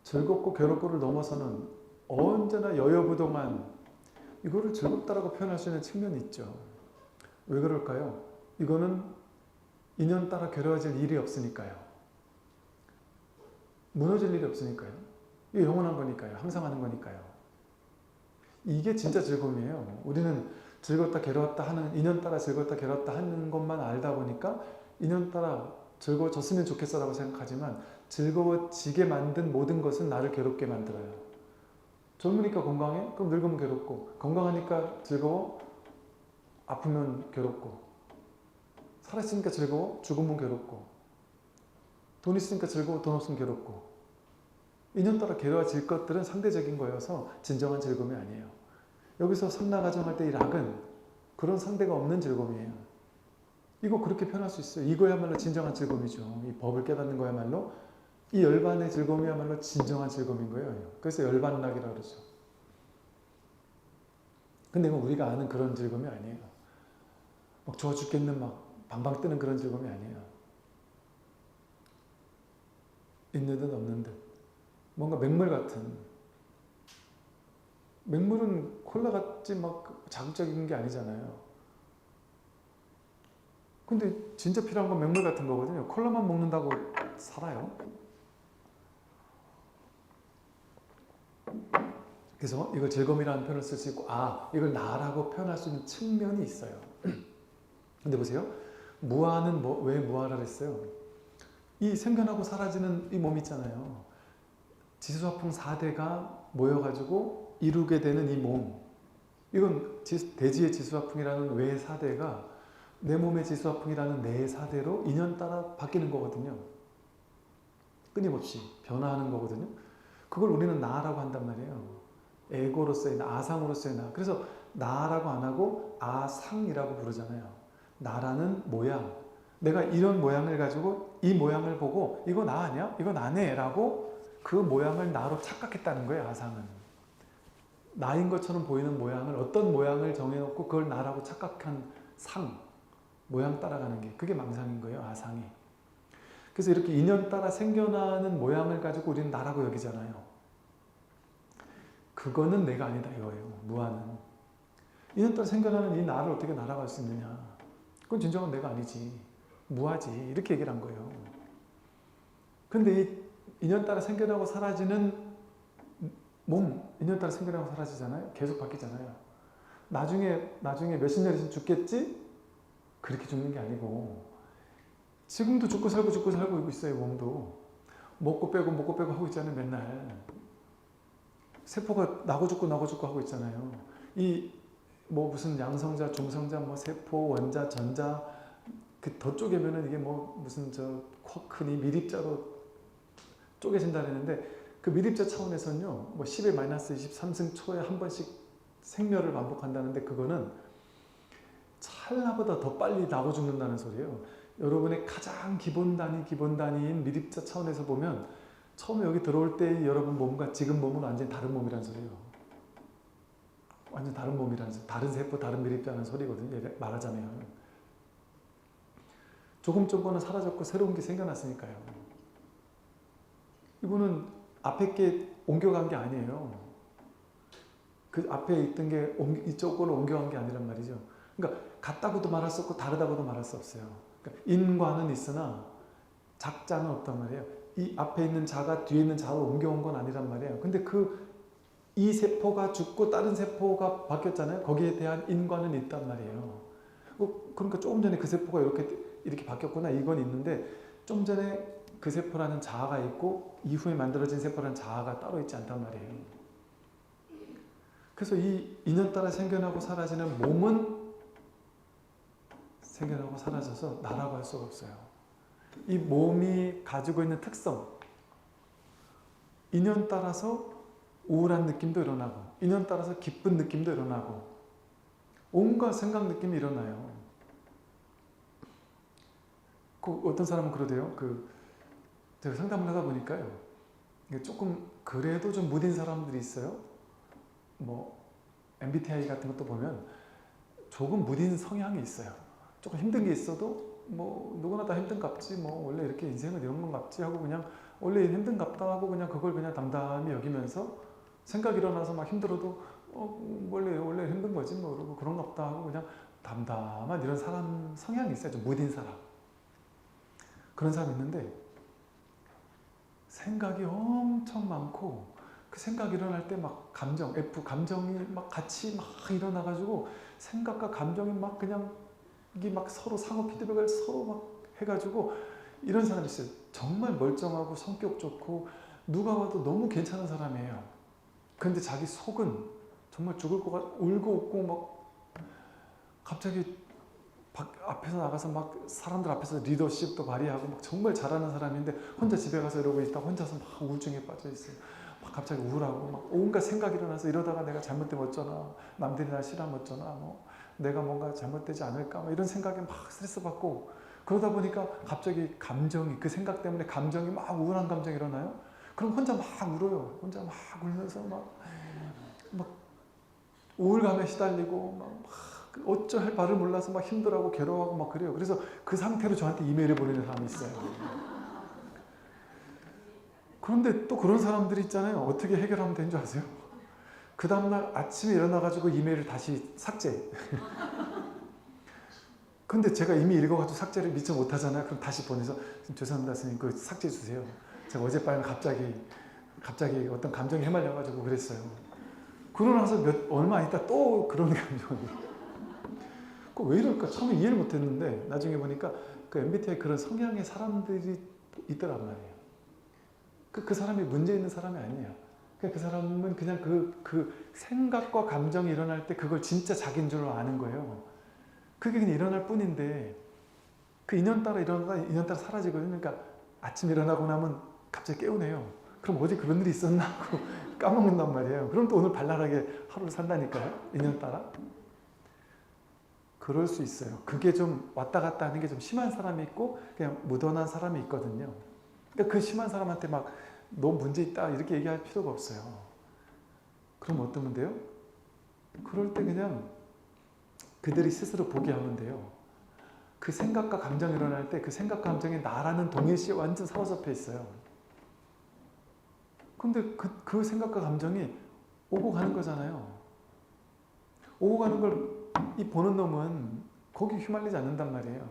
즐겁고 괴롭고를 넘어서는 언제나 여여부동한 이거를 즐겁다라고 표현할 수 있는 측면이 있죠. 왜 그럴까요? 이거는 인연 따라 괴로워질 일이 없으니까요. 무너질 일이 없으니까요. 이게 영원한 거니까요. 항상 하는 거니까요. 이게 진짜 즐거움이에요. 우리는 즐겁다 괴로웠다 하는, 인연 따라 즐겁다 괴로웠다 하는 것만 알다 보니까 인연 따라 즐거워졌으면 좋겠어 라고 생각하지만 즐거워지게 만든 모든 것은 나를 괴롭게 만들어요. 젊으니까 건강해? 그럼 늙으면 괴롭고, 건강하니까 즐거워? 아프면 괴롭고, 살았으니까 즐거워? 죽으면 괴롭고, 돈 있으니까 즐거워? 돈 없으면 괴롭고. 인연 따라 괴로워질 것들은 상대적인 거여서 진정한 즐거움이 아니에요. 여기서 삼라가정할 때 이 락은 그런 상대가 없는 즐거움이에요. 이거 그렇게 표현할 수 있어요. 이거야말로 진정한 즐거움이죠. 이 법을 깨닫는 거야말로, 이 열반의 즐거움이야말로 진정한 즐거움인 거예요. 그래서 열반락이라고 그러죠. 근데 이건 우리가 아는 그런 즐거움이 아니에요. 막 좋아 죽겠는 막 방방 뜨는 그런 즐거움이 아니에요. 있는 듯 없는 듯. 뭔가 맹물 같은. 맹물은 콜라같이 막 자극적인 게 아니잖아요. 근데 진짜 필요한 건 맹물 같은 거거든요. 콜라만 먹는다고 살아요? 그래서 이걸 즐거움이라는 표현을 쓸 수 있고, 이걸 나라고 표현할 수 있는 측면이 있어요. 근데 보세요. 무아는 왜 무아라 했어요? 이 생겨나고 사라지는 이 몸 있잖아요. 지수화풍 4대가 모여가지고 이루게 되는 이 몸. 이건 대지의 지수화풍이라는 외 4대가 내 몸의 지수화풍이라는 내 4대로 인연 따라 바뀌는 거거든요. 끊임없이 변화하는 거거든요. 그걸 우리는 나라고 한단 말이에요. 에고로서의 나, 아상으로서의 나. 그래서 나라고 안 하고 아상이라고 부르잖아요. 나라는 모양. 내가 이런 모양을 가지고 이 모양을 보고 이거 나 아니야? 이거 나네? 라고 그 모양을 나로 착각했다는 거예요. 아상은. 나인 것처럼 보이는 모양을, 어떤 모양을 정해놓고 그걸 나라고 착각한 상, 모양 따라가는 게, 그게 망상인 거예요. 아상이. 그래서 이렇게 인연 따라 생겨나는 모양을 가지고 우리는 나라고 여기잖아요. 그거는 내가 아니다 이거예요. 무아는. 인연 따라 생겨나는 이 나를 어떻게 나라고 할 수 있느냐. 그건 진정한 내가 아니지. 무아지. 이렇게 얘기를 한 거예요. 근데 이 인연 따라 생겨나고 사라지는 몸, 인연 따라 생겨나고 사라지잖아요. 계속 바뀌잖아요. 나중에 몇십 년 있으면 죽겠지? 그렇게 죽는 게 아니고 지금도 죽고 살고 있어요. 몸도. 먹고 빼고 하고 있잖아요. 맨날. 세포가 나고 죽고 하고 있잖아요. 무슨 양성자, 중성자, 세포, 원자, 전자, 더 쪼개면은 이게 무슨 쿼크니 미립자로 쪼개진다 그랬는데, 그 미립자 차원에서는요, 10의 마이너스 23승 초에 한 번씩 생멸을 반복한다는데, 그거는 찰나보다 더 빨리 나고 죽는다는 소리예요. 여러분의 가장 기본 단위인 미립자 차원에서 보면 처음에 여기 들어올 때 여러분 몸과 지금 몸은 완전히 다른 몸이라는 소리예요. 완전 다른 몸이라는 소리, 다른 세포, 다른 미립자라는 소리거든요. 말하자면. 조금은 사라졌고 새로운 게 생겨났으니까요. 이거는 앞에 게 옮겨간 게 아니에요. 그 앞에 있던 게 이쪽으로 옮겨간 게 아니란 말이죠. 그러니까 같다고도 말할 수 없고 다르다고도 말할 수 없어요. 그러니까 인과는 있으나 작자는 없단 말이에요. 이 앞에 있는 자가 뒤에 있는 자로 옮겨온 건 아니란 말이에요. 근데 이 세포가 죽고 다른 세포가 바뀌었잖아요. 거기에 대한 인과는 있단 말이에요. 그러니까 조금 전에 그 세포가 이렇게 바뀌었구나 이건 있는데, 좀 전에 그 세포라는 자아가 있고 이후에 만들어진 세포라는 자아가 따로 있지 않단 말이에요. 그래서 이 인연 따라 생겨나고 사라지는 몸은 생겨나고 사라져서 나라고 할 수가 없어요. 이 몸이 가지고 있는 특성, 인연 따라서 우울한 느낌도 일어나고, 인연 따라서 기쁜 느낌도 일어나고, 온갖 생각 느낌이 일어나요. 어떤 사람은 그러대요. 제가 상담을 하다 보니까요, 조금 그래도 좀 무딘 사람들이 있어요. MBTI 같은 것도 보면 조금 무딘 성향이 있어요. 조금 힘든 게 있어도 뭐 누구나 다 힘든갑지 뭐 원래 이렇게 인생은 이런 건갑지 하고 그냥 원래 힘든갑다 하고 그냥 그걸 그냥 담담히 여기면서 생각 일어나서 막 힘들어도 원래 힘든 거지 뭐 그러고 그런갑다 하고 그냥 담담한 이런 사람 성향이 있어요. 좀 무딘 사람. 그런 사람이 있는데 생각이 엄청 많고 그 생각 일어날 때 막 감정이 막 같이 막 일어나가지고 생각과 감정이 막 그냥 이게 막 서로 상호 피드백을 서로 막 해가지고 이런 사람이 있어요. 정말 멀쩡하고 성격 좋고 누가 봐도 너무 괜찮은 사람이에요. 그런데 자기 속은 정말 죽을 것 같고 울고 웃고 막 갑자기 앞에서 나가서 막 사람들 앞에서 리더십도 발휘하고 막 정말 잘하는 사람인데 혼자 집에 가서 이러고 있다가 혼자서 막 우울증에 빠져 있어요. 막 갑자기 우울하고 막 온갖 생각이 일어나서 이러다가 내가 잘못되면 어쩌나, 남들이 날 싫어하면 어쩌나, 뭐 내가 뭔가 잘못되지 않을까, 뭐 이런 생각에 막 스트레스 받고 그러다 보니까 갑자기 감정이 그 생각 때문에 감정이 막 우울한 감정이 일어나요. 그럼 혼자 막 울어요. 혼자 막 울면서 막 우울감에 시달리고 막 어쩔 바를 몰라서 막 힘들어하고 괴로워하고 막 그래요. 그래서 그 상태로 저한테 이메일을 보내는 사람이 있어요. 그런데 또 그런 사람들이 있잖아요. 어떻게 해결하면 되는 줄 아세요? 그 다음날 아침에 일어나가지고 이메일을 다시 삭제. 근데 제가 이미 읽어가지고 삭제를 미처 못하잖아요. 그럼 다시 보내서 죄송합니다 선생님 그 삭제해 주세요. 제가 어젯밤에 갑자기 어떤 감정이 해말려가지고 그랬어요. 그러고 나서 얼마 있다 또 그런 감정이. 왜 이럴까? 처음에 이해를 못했는데 나중에 보니까 그 MBTI 그런 성향의 사람들이 있더란 말이에요. 그 사람이 문제 있는 사람이 아니에요. 그 사람은 그냥 그 생각과 감정이 일어날 때 그걸 진짜 자기인 줄 아는 거예요. 그게 그냥 일어날 뿐인데 그 인연따라 일어나다 인연따라 사라지거든요. 그러니까 아침 일어나고 나면 갑자기 깨우네요. 그럼 어제 그런 일이 있었나 하고 까먹는단 말이에요. 그럼 또 오늘 발랄하게 하루를 산다니까요. 인연따라. 그럴 수 있어요. 그게 좀 왔다 갔다 하는 게 좀 심한 사람이 있고 그냥 무던한 사람이 있거든요. 그러니까 그 심한 사람한테 막 너 문제 있다 이렇게 얘기할 필요가 없어요. 그럼 어떠면 돼요? 그럴 때 그냥 그들이 스스로 보게 하면 돼요. 그 생각과 감정이 일어날 때 그 생각 감정이 나라는 동일시에 완전 사로잡혀 있어요. 근데 그 생각과 감정이 오고 가는 거잖아요. 오고 가는 걸 이 보는 놈은 거기 휘말리지 않는단 말이에요.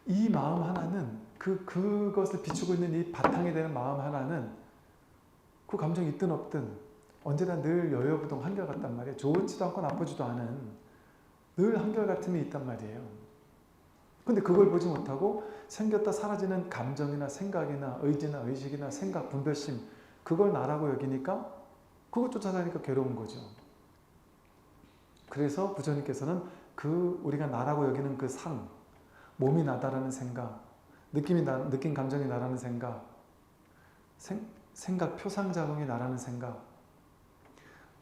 이 마음 하나는 그것을 비추고 있는 이 바탕이 되는 마음 하나는 그 감정이 있든 없든 언제나 늘 여여부동 한결같단 말이에요. 좋지도 않고 나쁘지도 않은 늘 한결같음이 있단 말이에요. 근데 그걸 보지 못하고 생겼다 사라지는 감정이나 생각이나 의지나 의식이나 생각, 분별심 그걸 나라고 여기니까 그것 쫓아다니까 괴로운 거죠. 그래서 부처님께서는 우리가 나라고 여기는 그 상, 몸이 나다라는 생각, 느낀 감정이 나라는 생각, 생각 표상작용이 나라는 생각,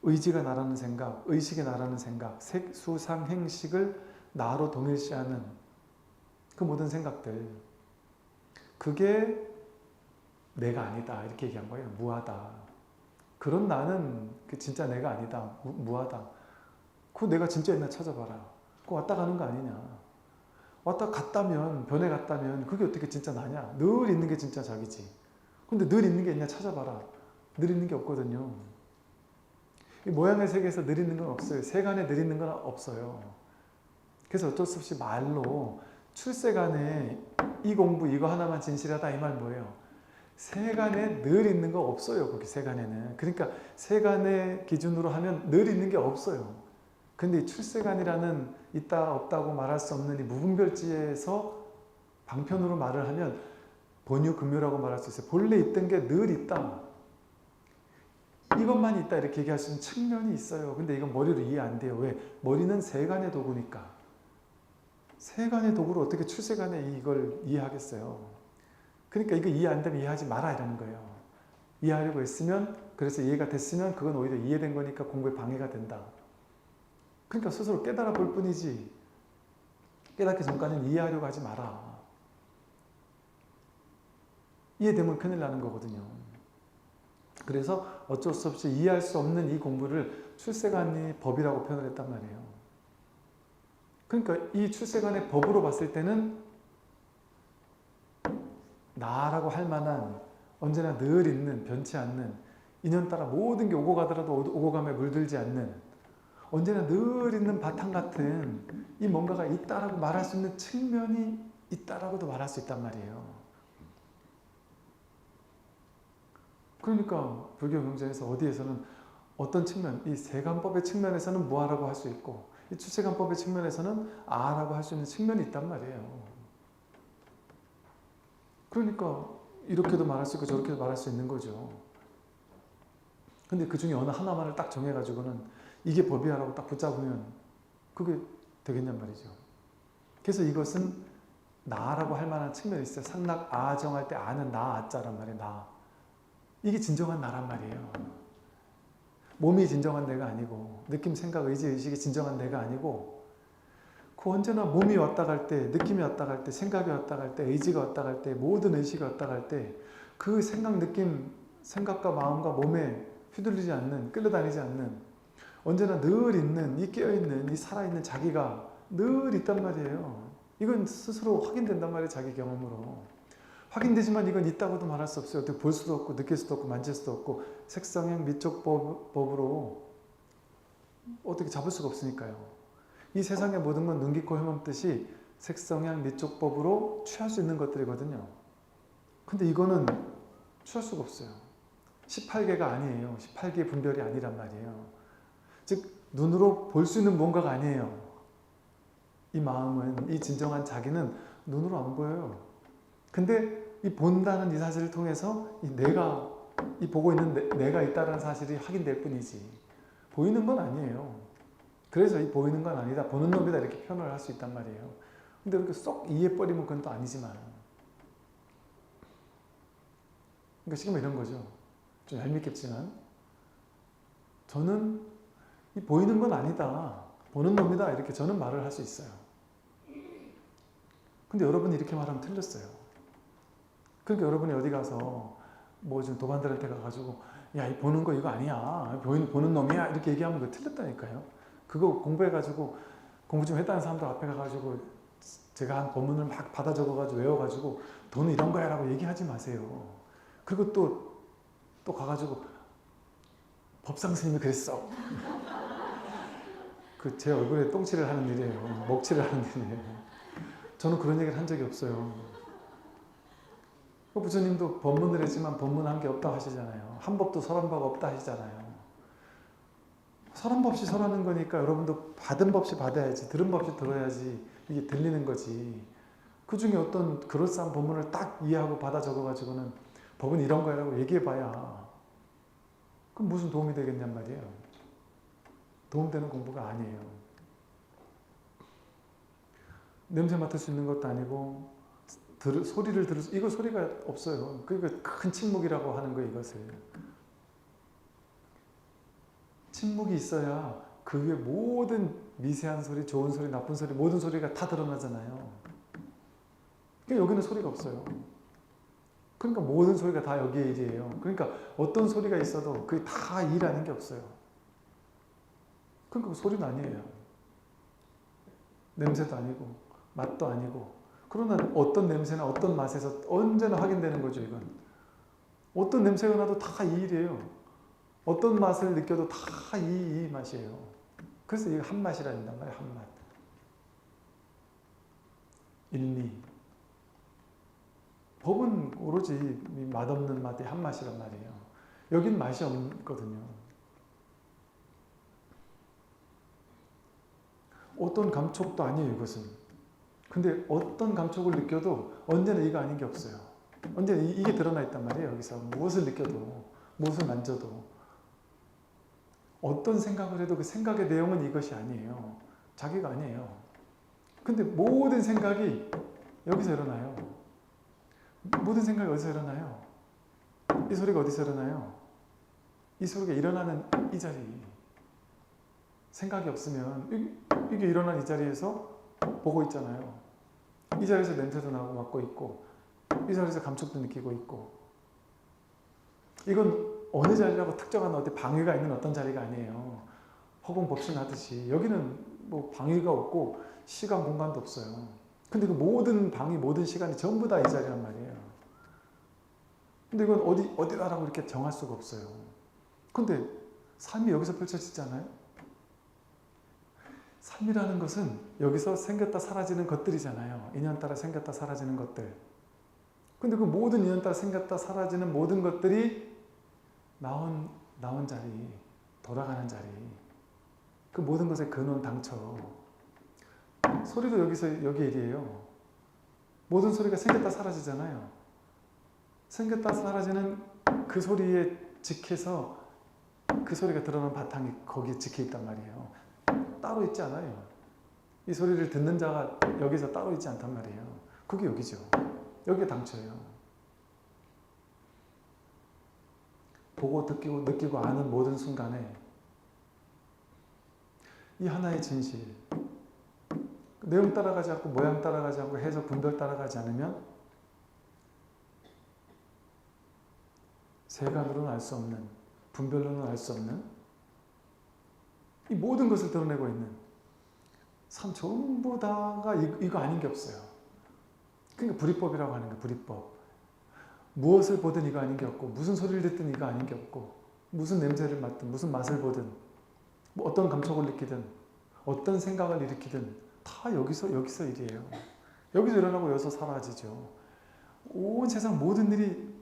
의지가 나라는 생각, 의식이 나라는 생각, 색, 수, 상, 행식을 나로 동일시하는 그 모든 생각들, 그게 내가 아니다 이렇게 얘기한 거예요. 무하다. 그런 나는 진짜 내가 아니다. 무하다. 그거 내가 진짜 있나 찾아봐라. 그거 왔다 가는 거 아니냐. 왔다 갔다면, 변해갔다면 그게 어떻게 진짜 나냐. 늘 있는 게 진짜 자기지. 근데 늘 있는 게 있냐 찾아봐라. 늘 있는 게 없거든요. 이 모양의 세계에서 늘 있는 건 없어요. 세간에 늘 있는 건 없어요. 그래서 어쩔 수 없이 말로 출세간에 이 공부 이거 하나만 진실하다 이 말 뭐예요? 세간에 늘 있는 거 없어요. 거기 세간에는. 그러니까 세간의 기준으로 하면 늘 있는 게 없어요. 근데 이 출세간이라는 있다 없다고 말할 수 없는 이 무분별지에서 방편으로 말을 하면 본유금유라고 말할 수 있어요. 본래 있던 게 늘 있다. 이것만 있다 이렇게 얘기할 수 있는 측면이 있어요. 근데 이건 머리로 이해 안 돼요. 왜? 머리는 세간의 도구니까. 세간의 도구로 어떻게 출세간에 이걸 이해하겠어요. 그러니까 이거 이해 안 되면 이해하지 마라 이라는 거예요. 이해하려고 했으면 그래서 이해가 됐으면 그건 오히려 이해된 거니까 공부에 방해가 된다. 그러니까 스스로 깨달아 볼 뿐이지 깨닫기 전까지는 이해하려고 하지 마라. 이해되면 큰일 나는 거거든요. 그래서 어쩔 수 없이 이해할 수 없는 이 공부를 출세간의 법이라고 표현을 했단 말이에요. 그러니까 이 출세간의 법으로 봤을 때는 나라고 할 만한 언제나 늘 있는 변치 않는 인연따라 모든 게 오고 가더라도 오고 가며 물들지 않는 언제나 늘 있는 바탕 같은 이 뭔가가 있다라고 말할 수 있는 측면이 있다라고도 말할 수 있단 말이에요. 그러니까 불교 경전에서 어디에서는 어떤 측면, 이 세간법의 측면에서는 무아라고 할 수 있고 이 출세간법의 측면에서는 아라고 할 수 있는 측면이 있단 말이에요. 그러니까 이렇게도 말할 수 있고 저렇게도 말할 수 있는 거죠. 근데 그 중에 어느 하나만을 딱 정해가지고는 이게 법이야라고 딱 붙잡으면 그게 되겠냔 말이죠. 그래서 이것은 나라고 할 만한 측면이 있어요. 상락 아 정할 때 아는 나 아자란 말이에요. 나. 이게 진정한 나란 말이에요. 몸이 진정한 내가 아니고 느낌, 생각, 의지, 의식이 진정한 내가 아니고 그 언제나 몸이 왔다 갈 때, 느낌이 왔다 갈 때, 생각이 왔다 갈 때, 의지가 왔다 갈 때, 모든 의식이 왔다 갈 때 그 생각, 느낌, 생각과 마음과 몸에 휘둘리지 않는, 끌려다니지 않는 언제나 늘 있는, 이 깨어있는, 이 살아있는 자기가 늘 있단 말이에요. 이건 스스로 확인된단 말이에요. 자기 경험으로. 확인되지만 이건 있다고도 말할 수 없어요. 어떻게 볼 수도 없고 느낄 수도 없고 만질 수도 없고 색성형 미촉법으로 어떻게 잡을 수가 없으니까요. 이 세상의 모든 건 눈, 귀, 코, 혐 없듯이 색성향 미촉법으로 취할 수 있는 것들이거든요. 근데 이거는 취할 수가 없어요. 18개가 아니에요. 18개의 분별이 아니란 말이에요. 즉 눈으로 볼 수 있는 뭔가가 아니에요. 이 마음은, 이 진정한 자기는 눈으로 안 보여요. 근데 이 본다는 이 사실을 통해서 이 내가, 이 보고 있는 내가 있다는 사실이 확인될 뿐이지 보이는 건 아니에요. 그래서 이 보이는 건 아니다, 보는 놈이다 이렇게 표현을 할 수 있단 말이에요. 근데 이렇게 쏙 이해버리면 그건 또 아니지만, 그러니까 지금 이런 거죠. 좀 얄밉겠지만 저는 이 보이는 건 아니다, 보는 놈이다 이렇게 저는 말을 할 수 있어요. 근데 여러분이 이렇게 말하면 틀렸어요. 그러니까 여러분이 어디 가서 뭐 좀 도반들한테 가가지고 야, 이 보는 거 이거 아니야, 보는 놈이야 이렇게 얘기하면 그거 틀렸다니까요. 그거 공부해가지고 공부 좀 했다는 사람들 앞에 가가지고 제가 한 본문을 막 받아 적어가지고 외워가지고 돈은 이런 거야 라고 얘기하지 마세요. 그리고 또 가가지고 법상 스님이 그랬어. 그 제 얼굴에 똥칠을 하는 일이에요. 먹칠을 하는 일이에요. 저는 그런 얘기를 한 적이 없어요. 부처님도 법문을 했지만 법문 한 게 없다 하시잖아요. 한 법도 설한 바가 없다 하시잖아요. 설한 법이 설하는 거니까 여러분도 받은 법이 받아야지, 들은 법이 들어야지 이게 들리는 거지. 그 중에 어떤 그럴싸한 법문을 딱 이해하고 받아 적어가지고는 법은 이런 거라고 얘기해봐야 그럼 무슨 도움이 되겠냔 말이에요. 도움되는 공부가 아니에요. 냄새 맡을 수 있는 것도 아니고 소리를 들을 수, 이거 소리가 없어요. 그러니까 큰 침묵이라고 하는 거예요. 이것을. 침묵이 있어야 그 위에 모든 미세한 소리, 좋은 소리, 나쁜 소리, 모든 소리가 다 드러나잖아요. 그러니까 여기는 소리가 없어요. 그러니까 모든 소리가 다 여기에 일이에요. 그러니까 어떤 소리가 있어도 그게 다 일하는 게 없어요. 그러니까 소리는 아니에요. 냄새도 아니고 맛도 아니고. 그러나 어떤 냄새나 어떤 맛에서 언제나 확인되는 거죠. 이건 어떤 냄새가 나도 다 이 일이에요. 어떤 맛을 느껴도 다 이 맛이에요. 그래서 이거 한 맛이라는 말이에요. 한 맛. 일미. 법은 오로지 맛없는 맛의 한 맛이란 말이에요. 여긴 맛이 없거든요. 어떤 감촉도 아니에요. 이것은. 근데 어떤 감촉을 느껴도 언제나 이거 아닌 게 없어요. 언제나 이게 드러나 있단 말이에요. 여기서 무엇을 느껴도, 무엇을 만져도. 어떤 생각을 해도 그 생각의 내용은 이것이 아니에요. 자기가 아니에요. 근데 모든 생각이 여기서 일어나요. 모든 생각이 어디서 일어나요? 이 소리가 어디서 일어나요? 이 소리가 일어나는 이 자리. 생각이 없으면 이게 일어난 이 자리에서 보고 있잖아요. 이 자리에서 냄새도 나고 맡고 있고, 이 자리에서 감촉도 느끼고 있고. 이건 어느 자리라고 특정한 어디 방위가 있는 어떤 자리가 아니에요. 허공법신하듯이 여기는 뭐 방위가 없고 시간 공간도 없어요. 근데 그 모든 방위, 모든 시간이 전부 다 이 자리란 말이에요. 근데 이건 어디라라고 이렇게 정할 수가 없어요. 근데 삶이 여기서 펼쳐지잖아요. 삶이라는 것은 여기서 생겼다 사라지는 것들이잖아요. 인연 따라 생겼다 사라지는 것들. 근데 그 모든 인연 따라 생겼다 사라지는 모든 것들이 나온 자리, 돌아가는 자리, 그 모든 것의 근원 당처. 소리도 여기 일이에요. 모든 소리가 생겼다 사라지잖아요. 생겼다 사라지는 그 소리에 직해서 그 소리가 드러난 바탕이 거기에 직해 있단 말이에요. 따로 있지 않아요. 이 소리를 듣는 자가 여기서 따로 있지 않단 말이에요. 그게 여기죠. 여기가 당초예요. 보고 느끼고 아는 모든 순간에 이 하나의 진실, 내용 따라가지 않고 모양 따라가지 않고 해석 분별 따라가지 않으면 세간으로는 알 수 없는, 분별로는 알 수 없는 이 모든 것을 드러내고 있는 삶 전부 다가 이거 아닌 게 없어요. 그러니까 불이법이라고 하는 거예요. 불이법. 무엇을 보든 이거 아닌 게 없고, 무슨 소리를 듣든 이거 아닌 게 없고, 무슨 냄새를 맡든 무슨 맛을 보든 뭐 어떤 감촉을 느끼든 어떤 생각을 일으키든 다 여기서 일이에요. 여기서 일어나고 여기서 사라지죠. 온 세상 모든 일이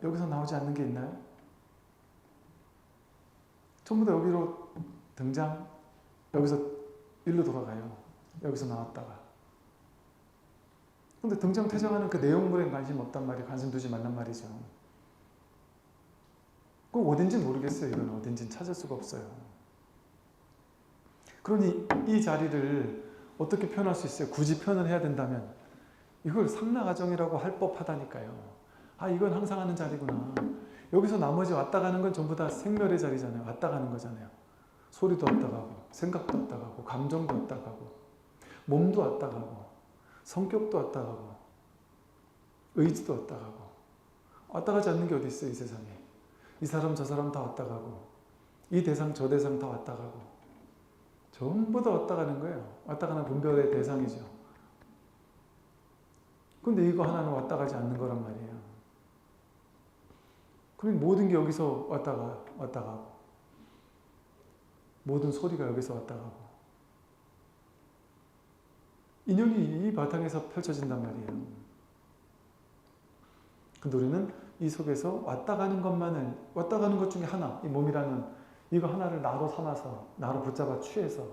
여기서 나오지 않는 게 있나요? 전부 다 여기로 등장, 여기서 일로 돌아가요. 여기서 나왔다가. 근데 등장 퇴장하는 그 내용물엔 관심 없단 말이에요. 관심 두지 말란 말이죠. 그 어딘지 모르겠어요. 이건 어딘지 찾을 수가 없어요. 그러니 이 자리를 어떻게 표현할 수 있어요? 굳이 표현을 해야 된다면 이걸 상라가정이라고 할 법하다니까요. 아, 이건 항상 하는 자리구나. 여기서 나머지 왔다 가는 건 전부 다 생멸의 자리잖아요. 왔다 가는 거잖아요. 소리도 왔다 가고, 생각도 왔다 가고, 감정도 왔다 가고, 몸도 왔다 가고, 성격도 왔다 가고, 의지도 왔다 가고. 왔다 가지 않는 게 어디 있어요, 이 세상에. 이 사람 저 사람 다 왔다 가고, 이 대상 저 대상 다 왔다 가고, 전부 다 왔다 가는 거예요. 왔다 가는 분별의 대상이죠. 근데 이거 하나는 왔다 가지 않는 거란 말이에요. 그럼 모든 게 여기서 왔다 가고, 모든 소리가 여기서 왔다 가고, 인연이 이 바탕에서 펼쳐진단 말이에요. 근데 우리는 이 속에서 왔다 가는 것 중에 하나, 이 몸이라는 이거 하나를 나로 삼아서, 나로 붙잡아 취해서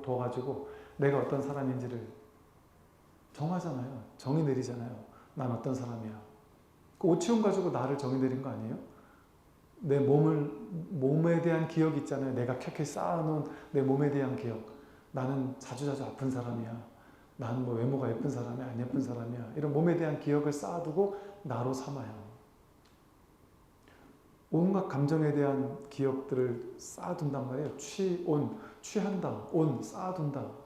둬가지고 내가 어떤 사람인지를 정하잖아요. 정의 내리잖아요. 난 어떤 사람이야. 그 오치움 가지고 나를 정의 내린 거 아니에요? 내 몸에 대한 기억이 있잖아요. 내가 켜켜이 쌓아놓은 내 몸에 대한 기억. 나는 자주자주 아픈 사람이야. 나는 뭐 외모가 예쁜 사람이야, 안 예쁜 사람이야. 이런 몸에 대한 기억을 쌓아두고 나로 삼아요. 온갖 감정에 대한 기억들을 쌓아둔단 말이에요. 취한다, 쌓아둔다.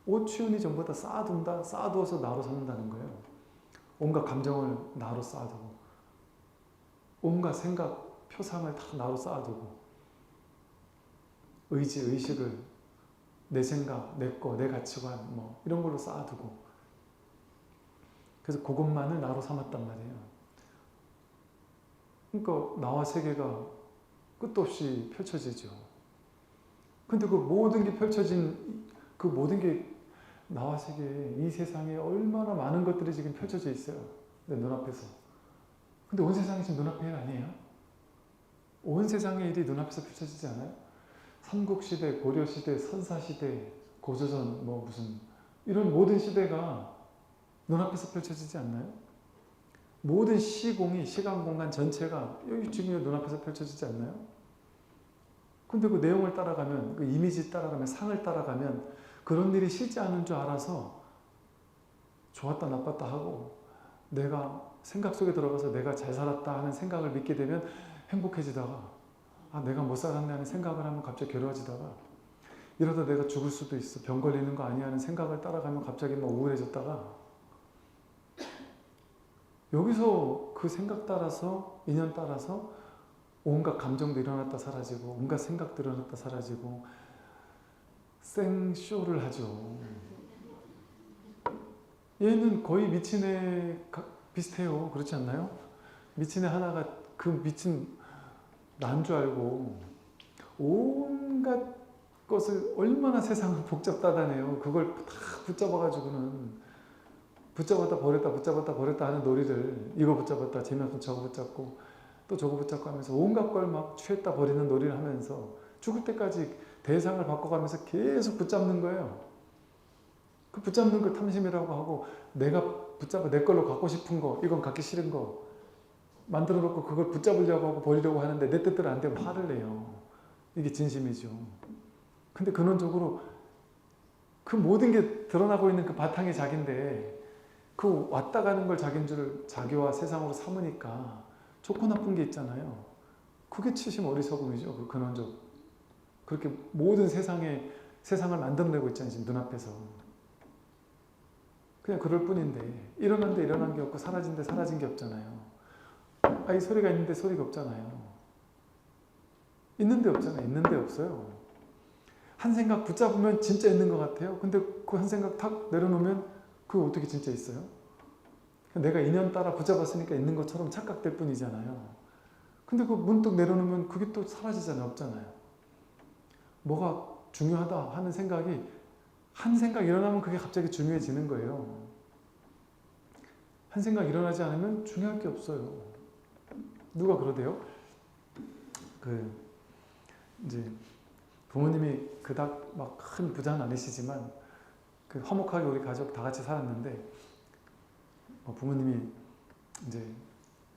오취운이 전부 다 쌓아둔다, 쌓아두어서 나로 삼는다는 거예요. 온갖 감정을 나로 쌓아두고, 온갖 생각, 표상을 다 나로 쌓아두고, 의식을 내 생각, 내 거, 내 가치관, 뭐 이런 걸로 쌓아두고, 그래서 그것만을 나로 삼았단 말이에요. 그러니까 나와 세계가 끝도 없이 펼쳐지죠. 근데 그 모든 게 펼쳐진, 그 모든 게 나와 세계, 이 세상에 얼마나 많은 것들이 지금 펼쳐져 있어요. 내 눈앞에서. 근데 온 세상이 지금 눈앞에 일 아니에요? 온 세상의 일이 눈앞에서 펼쳐지지 않아요? 삼국시대, 고려시대, 선사시대, 고조선, 뭐 무슨 이런 모든 시대가 눈앞에서 펼쳐지지 않나요? 모든 시공이, 시간, 공간 전체가 여기 지금 눈앞에서 펼쳐지지 않나요? 근데 그 내용을 따라가면, 그 이미지 따라가면, 상을 따라가면 그런 일이 실제 않은 줄 알아서 좋았다 나빴다 하고 내가 생각 속에 들어가서 내가 잘 살았다 하는 생각을 믿게 되면 행복해지다가 아 내가 못 살았네 하는 생각을 하면 갑자기 괴로워지다가 이러다 내가 죽을 수도 있어, 병 걸리는 거 아니야 하는 생각을 따라가면 갑자기 막 우울해졌다가 여기서 그 생각 따라서, 인연 따라서 온갖 감정도 일어났다 사라지고 온갖 생각도 일어났다 사라지고 생쇼를 하죠. 얘는 거의 미친 애 비슷해요. 그렇지 않나요? 미친 애 하나가 그 미친 난 줄 알고 온갖 것을 얼마나 세상은 복잡다다네요. 그걸 다 붙잡아가지고는 붙잡았다 버렸다 하는 놀이를 이거 붙잡았다 재미없으면 저거 붙잡고 또 저거 붙잡고 하면서 온갖 걸 막 취했다 버리는 놀이를 하면서 죽을 때까지 대상을 바꿔가면서 계속 붙잡는 거예요. 그 붙잡는 걸 탐심이라고 하고 내가 붙잡아 내 걸로 갖고 싶은 거 이건 갖기 싫은 거 만들어 놓고 그걸 붙잡으려고 하고 버리려고 하는데 내 뜻대로 안 되면 화를 내요. 이게 진심이죠. 근데 근원적으로 그 모든 게 드러나고 있는 그 바탕이 자기인데 그 왔다 가는 걸 자기인 줄 자기와 세상으로 삼으니까 좋고 나쁜 게 있잖아요. 그게 치심 어리석음이죠. 그 근원적. 그렇게 모든 세상을 만들어내고 있잖아요. 지금 눈앞에서. 그냥 그럴 뿐인데 일어난데 일어난 게 없고 사라진데 사라진 게 없잖아요. 이 소리가 있는데 소리가 없잖아요. 있는데 없잖아요. 있는데 없어요. 한 생각 붙잡으면 진짜 있는 것 같아요. 근데 그 한 생각 탁 내려놓으면 그게 어떻게 진짜 있어요? 내가 인연 따라 붙잡았으니까 있는 것처럼 착각될 뿐이잖아요. 근데 그 문득 내려놓으면 그게 또 사라지잖아요. 없잖아요. 뭐가 중요하다 하는 생각이 한 생각 일어나면 그게 갑자기 중요해지는 거예요. 한 생각 일어나지 않으면 중요할 게 없어요. 누가 그러대요? 이제 부모님이 그닥 막 큰 부자는 아니시지만 화목하게 우리 가족 다 같이 살았는데 부모님이 이제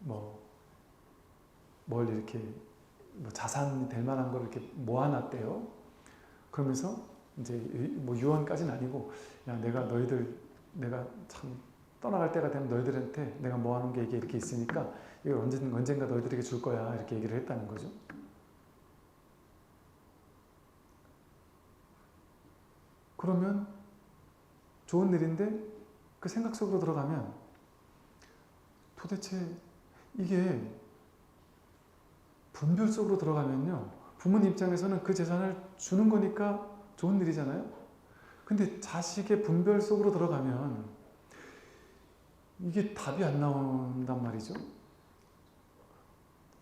뭘 이렇게 자산이 될 만한 걸 이렇게 모아놨대요. 그러면서 이제 유언까지는 아니고 야 내가 참 떠나갈 때가 되면 너희들한테 내가 모아놓은 게 이게 이렇게 있으니까 이걸 언젠가 너희들에게 줄 거야 이렇게 얘기를 했다는 거죠. 그러면 좋은 일인데 그 생각 속으로 들어가면 도대체 이게 분별 속으로 들어가면요. 부모님 입장에서는 그 재산을 주는 거니까 좋은 일이잖아요. 근데 자식의 분별 속으로 들어가면 이게 답이 안 나온단 말이죠.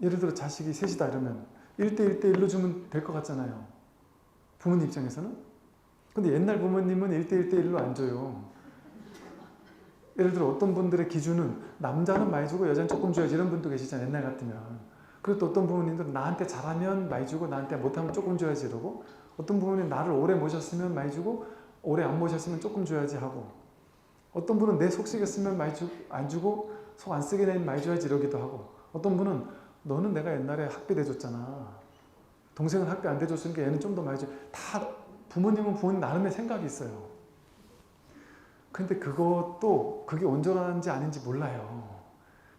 예를 들어 자식이 셋이다 이러면 1대 1대 1로 주면 될 것 같잖아요. 부모님 입장에서는. 근데 옛날 부모님은 1대 1대 1로 안 줘요. 예를 들어 어떤 분들의 기준은 남자는 많이 주고 여자는 조금 줘야지 이런 분도 계시잖아요. 옛날 같으면. 그리고 또 어떤 부모님들은 나한테 잘하면 많이 주고 나한테 못하면 조금 줘야지 이러고 어떤 부모님은 나를 오래 모셨으면 많이 주고 오래 안 모셨으면 조금 줘야지 하고 어떤 분은 내 속 쓰겠으면 많이 안 주고 속 안 쓰게 되면 많이 줘야지 이러기도 하고 어떤 분은 너는 내가 옛날에 학비 대줬잖아. 동생은 학비 안 대줬으니까 얘는 좀 더 많이 줘. 다 부모님은 부모님 나름의 생각이 있어요. 근데 그게 온전한지 아닌지 몰라요.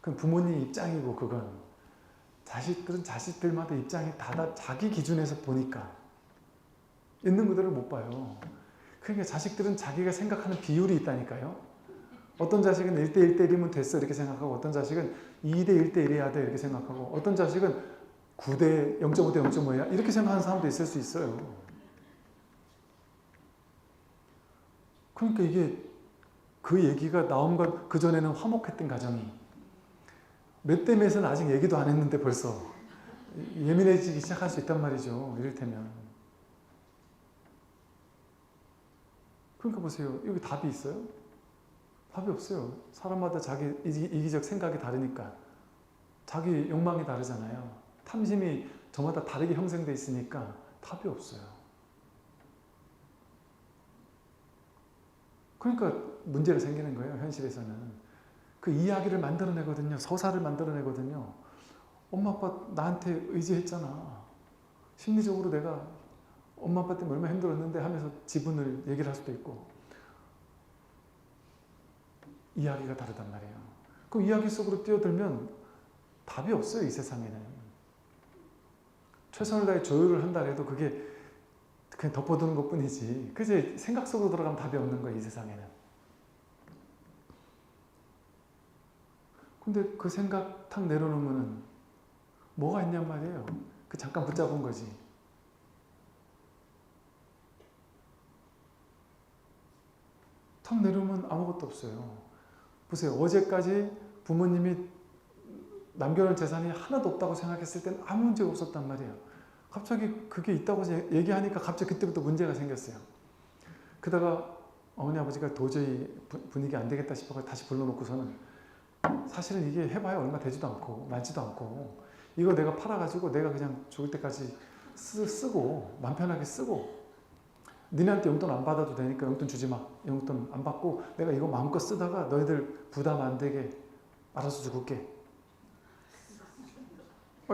그건 부모님 입장이고 그건 자식들은 자식들마다 입장이 다 자기 기준에서 보니까 있는 그대로 못 봐요. 그러니까 자식들은 자기가 생각하는 비율이 있다니까요. 어떤 자식은 1대 1대 1이면 됐어 이렇게 생각하고 어떤 자식은 2대 1대 1 해야 돼 이렇게 생각하고 어떤 자식은 9대 0.5대 0.5야 이렇게 생각하는 사람도 있을 수 있어요. 그러니까 이게 그 얘기가 나온 건 그전에는 화목했던 가정이 몇 대 몇은 아직 얘기도 안 했는데 벌써 예민해지기 시작할 수 있단 말이죠. 이를테면. 그러니까 보세요. 여기 답이 있어요? 답이 없어요. 사람마다 자기 이기적 생각이 다르니까. 자기 욕망이 다르잖아요. 탐심이 저마다 다르게 형성되어 있으니까 답이 없어요. 그러니까 문제가 생기는 거예요. 현실에서는. 그 이야기를 만들어내거든요. 서사를 만들어내거든요. 엄마 아빠 나한테 의지했잖아. 심리적으로 내가 엄마 아빠 때문에 얼마나 힘들었는데 하면서 지분을 얘기를 할 수도 있고 이야기가 다르단 말이에요. 그 이야기 속으로 뛰어들면 답이 없어요. 이 세상에는. 최선을 다해 조율을 한다 해도 그게 그냥 덮어두는 것뿐이지 그제 생각 속으로 들어가면 답이 없는 거예요. 이 세상에는. 근데 그 생각 탁 내려놓으면 뭐가 있냔 말이에요. 그 잠깐 붙잡은 거지. 탁 내려오면 아무것도 없어요. 보세요. 어제까지 부모님이 남겨놓은 재산이 하나도 없다고 생각했을 때는 아무 문제가 없었단 말이에요. 갑자기 그게 있다고 얘기하니까 갑자기 그때부터 문제가 생겼어요. 그러다가 어머니 아버지가 도저히 분위기 안 되겠다 싶어서 다시 불러놓고서는 사실은 이게 해봐야 얼마 되지도 않고 많지도 않고 이거 내가 팔아가지고 내가 그냥 죽을 때까지 쓰고 맘 편하게 쓰고 니네한테 용돈 안 받아도 되니까 용돈 주지 마. 용돈 안 받고 내가 이거 마음껏 쓰다가 너희들 부담 안 되게 알아서 죽을게.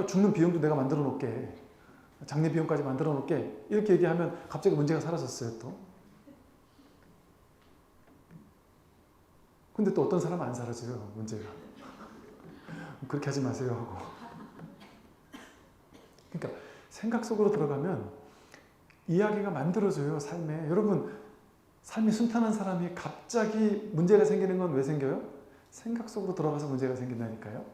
죽는 비용도 내가 만들어 놓을게. 장례 비용까지 만들어 놓을게. 이렇게 얘기하면 갑자기 문제가 사라졌어요 또. 근데 또 어떤 사람은 안 사라져요 문제가. 그렇게 하지 마세요 하고. 그러니까 생각 속으로 들어가면 이야기가 만들어져요 삶에. 여러분 삶이 순탄한 사람이 갑자기 문제가 생기는 건 왜 생겨요? 생각 속으로 들어가서 문제가 생긴다니까요.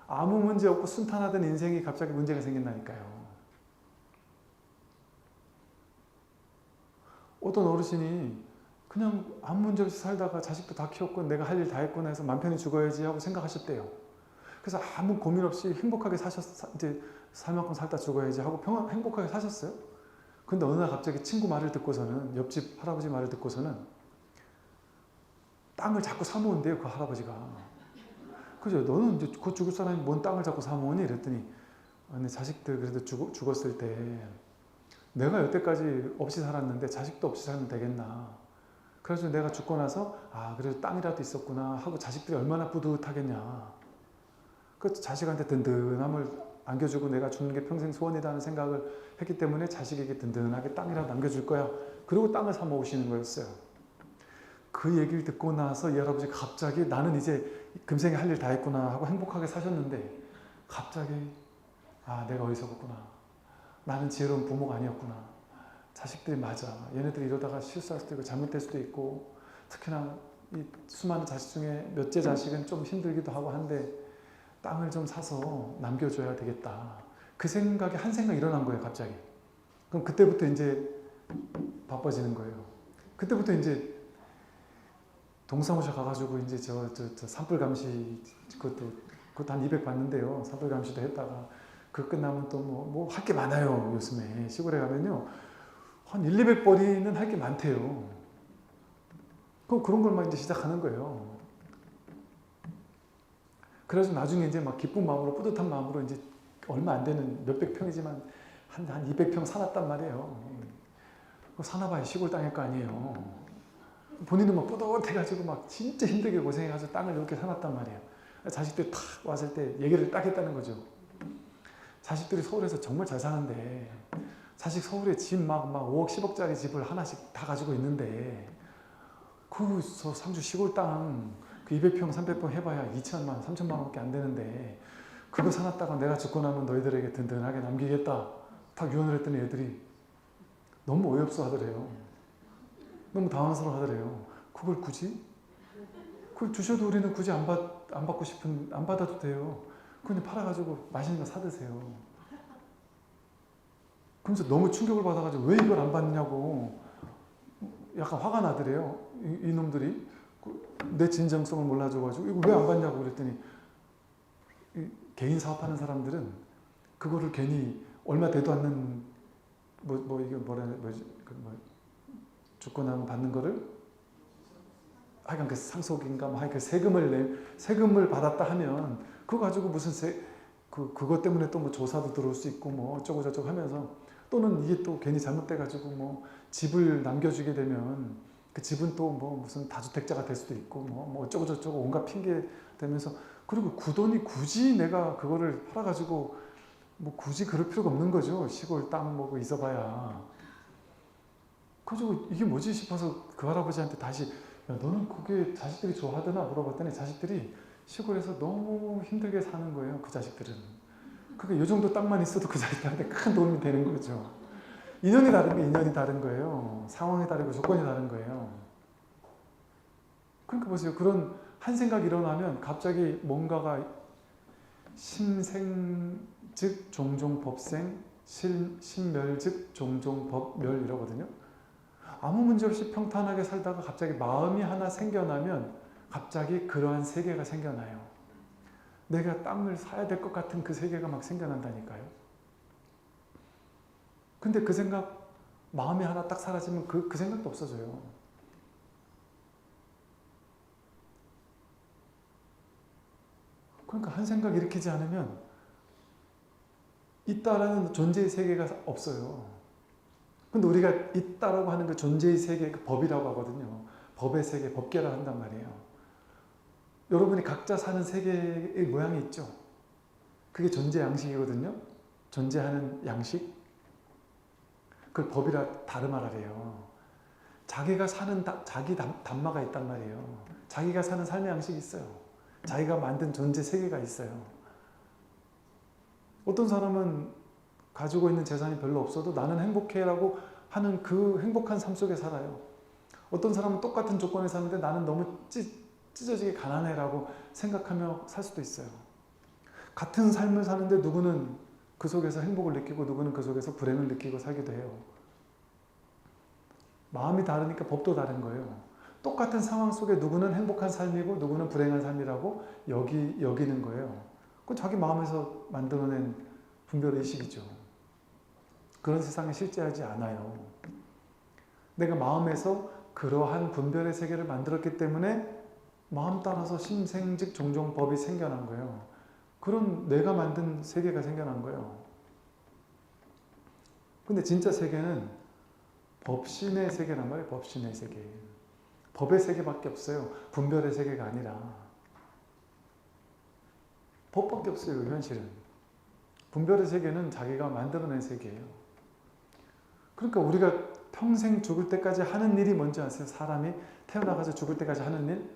아무 문제 없고 순탄하던 인생이 갑자기 문제가 생긴다니까요. 어떤 어르신이 그냥 아무 문제 없이 살다가 자식도 다 키웠고 내가 할 일 다 했구나 해서 맘 편히 죽어야지 하고 생각하셨대요. 그래서 아무 고민 없이 행복하게 이제 살 만큼 살다 죽어야지 하고 행복하게 사셨어요. 근데 어느 날 갑자기 친구 말을 듣고서는 옆집 할아버지 말을 듣고서는 땅을 자꾸 사모은대요 그 할아버지가. 그죠? 너는 이제 곧 죽을 사람이 뭔 땅을 자꾸 사모으니? 이랬더니 내 자식들 그래도 죽었을 때 내가 여태까지 없이 살았는데 자식도 없이 살면 되겠나. 그래서 내가 죽고 나서 그래도 땅이라도 있었구나 하고 자식들이 얼마나 뿌듯하겠냐. 그 자식한테 든든함을 안겨주고 내가 죽는 게 평생 소원이라는 생각을 했기 때문에 자식에게 든든하게 땅이라도 남겨줄 거야. 그리고 땅을 사 모으시는 거였어요. 그 얘기를 듣고 나서 이 할아버지가 갑자기 나는 이제 금생에 할 일 다 했구나 하고 행복하게 사셨는데 갑자기 내가 어리석었구나. 나는 지혜로운 부모가 아니었구나. 자식들이 맞아. 얘네들이 이러다가 실수할 수도 있고 잘못될 수도 있고 특히나 이 수많은 자식 중에 몇째 자식은 좀 힘들기도 하고 한데 땅을 좀 사서 남겨줘야 되겠다. 그 생각이 한 생각 일어난 거예요 갑자기. 그럼 그때부터 이제 바빠지는 거예요. 그때부터 이제 동사무소 가가지고 이제 저 산불 감시 그것도 한 200 받는데요. 산불 감시도 했다가 그 끝나면 또 뭐 할 게 많아요. 요즘에 시골에 가면요 한 1, 200벌이는 할 게 많대요. 그런 걸 막 이제 시작하는 거예요. 그래서 나중에 이제 막 기쁜 마음으로 뿌듯한 마음으로 이제 얼마 안 되는 몇백 평이지만 한 200평 사놨단 말이에요. 사놔봐야 시골 땅일 거 아니에요. 본인은 막 뿌듯해가지고 막 진짜 힘들게 고생해가지고 땅을 이렇게 사놨단 말이에요. 자식들이 탁 왔을 때 얘기를 딱 했다는 거죠. 자식들이 서울에서 정말 잘 사는데 자식 서울에 집 막 5억 10억짜리 집을 하나씩 다 가지고 있는데 그 상주 시골 땅 그 200평 300평 해봐야 2천만 원 3천만 원밖에 안 되는데 그거 사놨다가 내가 죽고 나면 너희들에게 든든하게 남기겠다 딱 유언을 했더니 애들이 너무 어이없어 하더래요. 너무 당황스러워 하더래요. 그걸 굳이? 그걸 주셔도 우리는 굳이 안 받고 안 받아도 돼요. 그냥 팔아가지고 맛있는 거 사드세요. 그러면서 너무 충격을 받아가지고 왜 이걸 안 받냐고 약간 화가 나더래요. 이놈들이 내 진정성을 몰라줘가지고 이거 왜 안 받냐고 그랬더니 개인 사업하는 사람들은 그거를 괜히 얼마 되도 않는 이게 죽고 나면 받는 거를 하여간 그 상속인가 그 세금을 받았다 하면 그거 가지고 무슨 그것 때문에 또 뭐 조사도 들어올 수 있고 뭐 어쩌고 저쩌고 하면서 또는 이게 또 괜히 잘못돼가지고 뭐 집을 남겨주게 되면 그 집은 또 뭐 무슨 다주택자가 될 수도 있고 뭐 어쩌고 저쩌고 온갖 핑계 대면서 그리고 그 돈이 굳이 내가 그거를 팔아가지고 뭐 굳이 그럴 필요가 없는 거죠. 시골 땅 뭐 있어봐야. 그래가지고 이게 뭐지 싶어서 그 할아버지한테 다시 야, 너는 그게 자식들이 좋아하더나 물어봤더니 자식들이 시골에서 너무 힘들게 사는 거예요. 그 자식들은. 그게 이 정도 땅만 있어도 그 자식들한테 큰 도움이 되는 거죠. 인연이 다른 게 인연이 다른 거예요. 상황이 다르고 조건이 다른 거예요. 그러니까 보세요. 그런 한 생각이 일어나면 갑자기 뭔가가 심생즉 종종 법생, 심멸즉 종종 법멸 이러거든요. 아무 문제 없이 평탄하게 살다가 갑자기 마음이 하나 생겨나면 갑자기 그러한 세계가 생겨나요. 내가 땅을 사야 될 것 같은 그 세계가 막 생겨난다니까요. 근데 그 생각, 마음이 하나 딱 사라지면 그 생각도 없어져요. 그러니까 한 생각 일으키지 않으면 있다라는 존재의 세계가 없어요. 근데 우리가 있다라고 하는 그 존재의 세계, 그 법이라고 하거든요. 법의 세계, 법계라 한단 말이에요. 여러분이 각자 사는 세계의 모양이 있죠. 그게 존재 양식이거든요. 존재하는 양식. 그걸 법이라 다름하라래요. 자기가 사는 자기 담마가 있단 말이에요. 자기가 사는 삶의 양식이 있어요. 자기가 만든 존재 세계가 있어요. 어떤 사람은 가지고 있는 재산이 별로 없어도 나는 행복해라고 하는 그 행복한 삶 속에 살아요. 어떤 사람은 똑같은 조건에 사는데 나는 너무 찢어지게 가난해라고 생각하며 살 수도 있어요. 같은 삶을 사는데 누구는 그 속에서 행복을 느끼고 누구는 그 속에서 불행을 느끼고 살기도 해요. 마음이 다르니까 법도 다른 거예요. 똑같은 상황 속에 누구는 행복한 삶이고 누구는 불행한 삶이라고 여기는 거예요. 그건 자기 마음에서 만들어낸 분별의식이죠. 그런 세상에 실제하지 않아요. 내가 마음에서 그러한 분별의 세계를 만들었기 때문에 마음 따라서 심생직 종종 법이 생겨난 거예요. 그런 내가 만든 세계가 생겨난 거예요. 근데 진짜 세계는 법신의 세계란 말이에요. 법신의 세계. 법의 세계밖에 없어요. 분별의 세계가 아니라. 법밖에 없어요. 현실은. 분별의 세계는 자기가 만들어낸 세계예요. 그러니까 우리가 평생 죽을 때까지 하는 일이 뭔지 아세요? 사람이 태어나가서 죽을 때까지 하는 일?